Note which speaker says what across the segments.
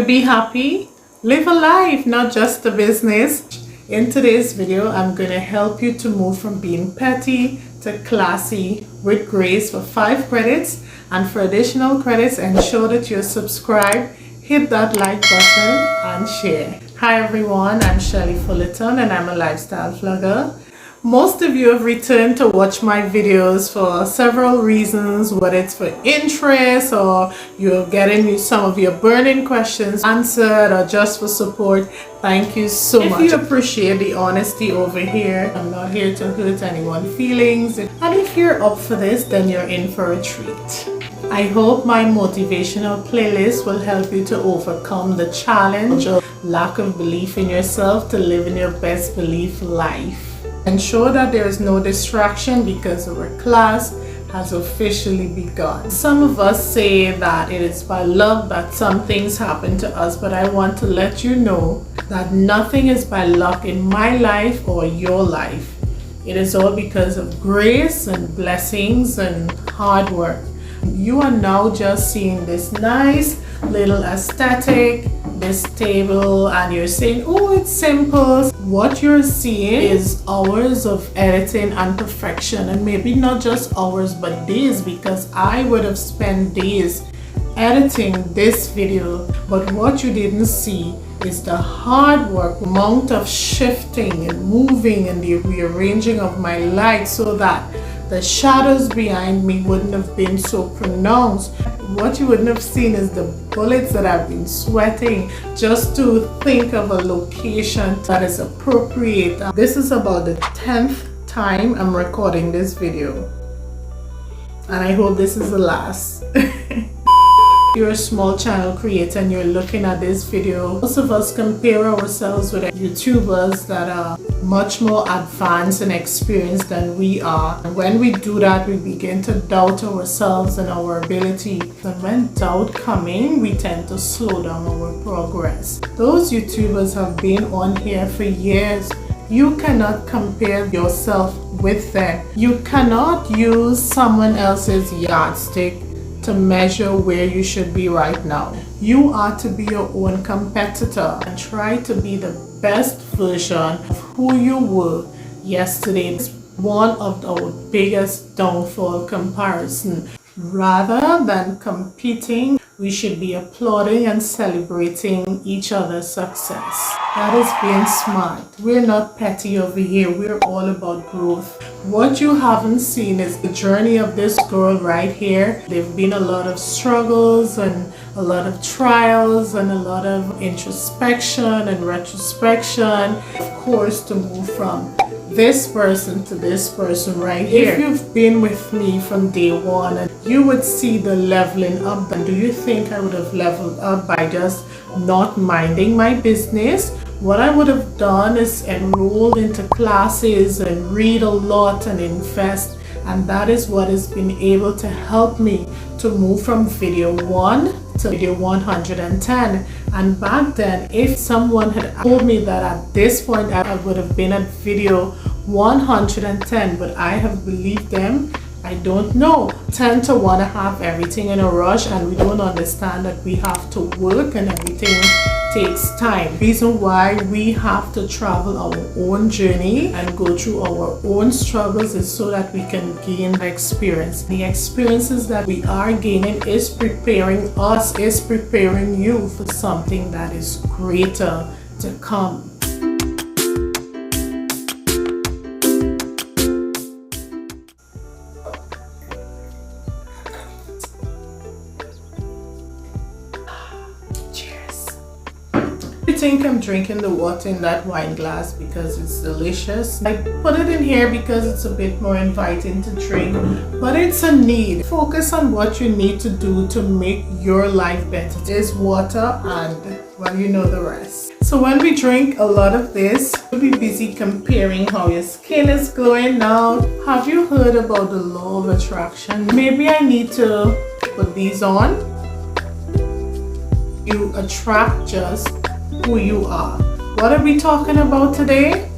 Speaker 1: be happy, live a life, not just a business. In today's video, I'm going to help you to move from being petty to classy with grace for 5 credits. And for additional credits, ensure that you're subscribed, hit that like button and share. Hi everyone, I'm Shelley Fullerton and I'm a lifestyle vlogger. Most of you have returned to watch my videos for several reasons, whether it's for interest or you're getting some of your burning questions answered or just for support. Thank you so much. If you appreciate the honesty over here, I'm not here to hurt anyone's feelings. And if you're up for this, then you're in for a treat. I hope my motivational playlist will help you to overcome the challenge of lack of belief in yourself to live in your best belief life. Ensure that there is no distraction because our class has officially begun. Some of us say that it is by luck that some things happen to us, but I want to let you know that nothing is by luck in my life or your life. It is all because of grace and blessings and hard work. You are now just seeing this nice little aesthetic, this table, and you're saying, oh, it's simple. What you're seeing is hours of editing and perfection, and maybe not just hours but days, because I would have spent days editing this video. But what you didn't see is the hard work, amount of shifting and moving and the rearranging of my light so that the shadows behind me wouldn't have been so pronounced. What you wouldn't have seen is the bullets that I've been sweating just to think of a location that is appropriate. This is about the 10th time I'm recording this video, and I hope this is the last. You're a small channel creator and you're looking at this video. Most of us compare ourselves with YouTubers that are much more advanced and experienced than we are. And when we do that, we begin to doubt ourselves and our ability. And when doubt comes in, we tend to slow down our progress. Those YouTubers have been on here for years. You cannot compare yourself with them. You cannot use someone else's yardstick to measure where you should be right now. You are to be your own competitor and try to be the best version of who you were yesterday. It's one of our biggest downfall comparison. Rather than competing, we should be applauding and celebrating each other's success. That is being smart. We're not petty over here. We're all about growth. What you haven't seen is the journey of this girl right here. There've been a lot of struggles and a lot of trials and a lot of introspection and retrospection. Of course, to move from this person to this person right here. If you've been with me from day one, and you would see the leveling up. And do you think I would have leveled up by just not minding my business? What I would have done is enrolled into classes and read a lot and invest, and that is what has been able to help me to move from video 1 to video 110. And back then, if someone had told me that at this point I would have been at video 110, would I have believed them? I don't know. Tend to want to have everything in a rush, and we don't understand that we have to work and everything takes time. Reason why we have to travel our own journey and go through our own struggles is so that we can gain experience. The experiences that we are gaining is preparing us, is preparing you for something that is greater to come. I think I'm drinking the water in that wine glass because it's delicious. I put it in here because it's a bit more inviting to drink, but it's a need. Focus on what you need to do to make your life better. There's water and, well, you know the rest. So when we drink a lot of this, we'll be busy comparing how your skin is glowing. Now, have you heard about the law of attraction? Maybe I need to put these on. You attract just who you are. What are we talking about today?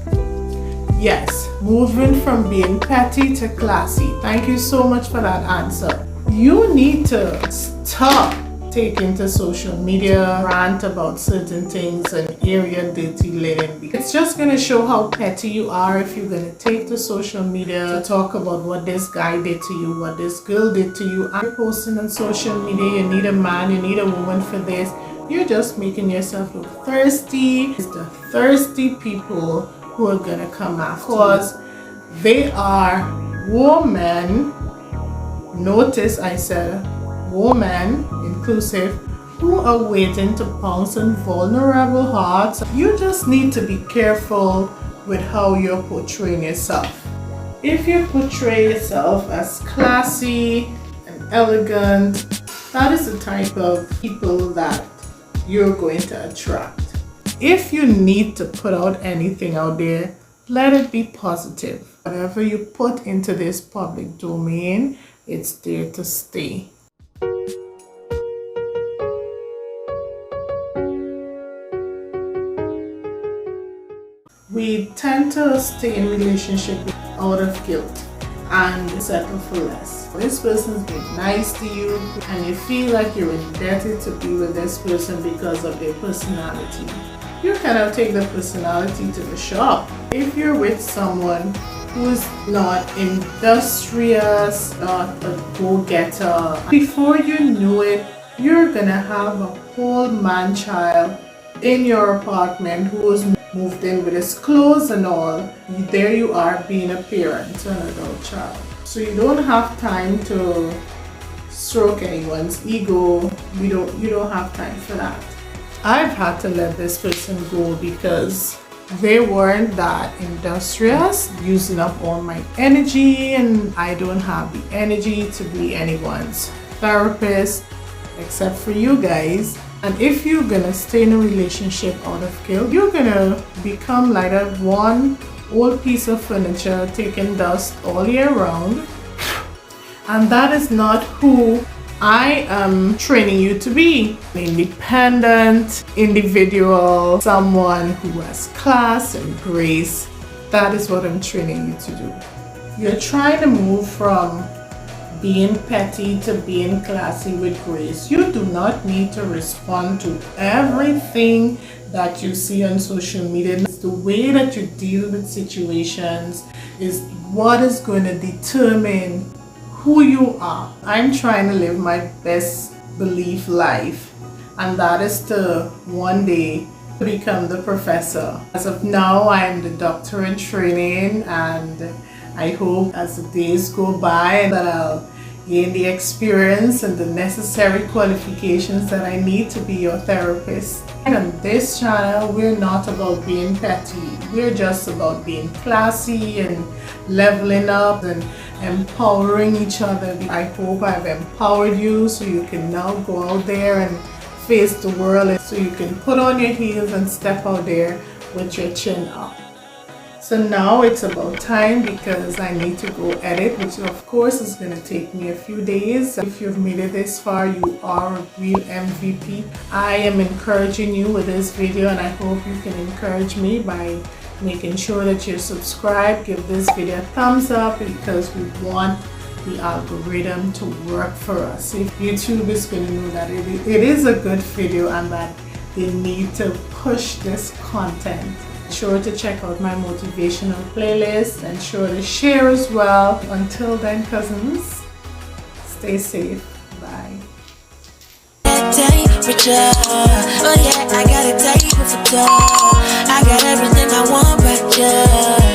Speaker 1: Yes, moving from being petty to classy. Thank you so much for that answer. You need to stop take into social media, rant about certain things and air your dirty linen. It's just going to show how petty you are if you're going to take to social media to talk about what this guy did to you, what this girl did to you. I'm posting on social media, you need a man, you need a woman for this. You're just making yourself look thirsty. It's the thirsty people who are going to come after because they are women. Notice I said women, inclusive, who are waiting to pounce on vulnerable hearts. You just need to be careful with how you're portraying yourself. If you portray yourself as classy and elegant, that is the type of people that you're going to attract. If you need to put out anything out there, let it be positive. Whatever you put into this public domain, it's there to stay. We tend to stay in relationships out of guilt and settle for less. This person's been nice to you and you feel like you're indebted to be with this person because of their personality. You cannot take the personality to the shop. If you're with someone who's not industrious, not a go-getter, before you know it, you're gonna have a whole man-child in your apartment who's moved in with his clothes and all. There you are being a parent to an adult child. So you don't have time to stroke anyone's ego. You don't have time for that. I've had to let this person go because they weren't that industrious, using up all my energy, and I don't have the energy to be anyone's therapist except for you guys. And if you're gonna stay in a relationship out of guilt, you're gonna become like a one old piece of furniture taking dust all year round. And that is not who I am training you to be. An independent individual, someone who has class and grace. That is what I'm training you to do. You're trying to move from being petty to being classy with grace. You do not need to respond to everything that you see on social media. It's the way that you deal with situations is what is going to determine who you are. I'm trying to live my best belief life, and that is to one day become the professor. As of now, I am the doctor in training, and I hope as the days go by that I'll gain the experience and the necessary qualifications that I need to be your therapist. And on this channel, we're not about being petty. We're just about being classy and leveling up and empowering each other. I hope I've empowered you so you can now go out there and face the world, and so you can put on your heels and step out there with your chin up. So now it's about time because I need to go edit, which of course is going to take me a few days. If you've made it this far, you are a real MVP. I am encouraging you with this video, and I hope you can encourage me by making sure that you're subscribed. Give this video a thumbs up because we want the algorithm to work for us. If YouTube is going to know that it is a good video and that they need to push this content. Sure to check out my motivational playlist and sure to share as well. Until then, cousins, stay safe. Bye. Oh yeah, I got a table for two. I got everything I want, but yeah.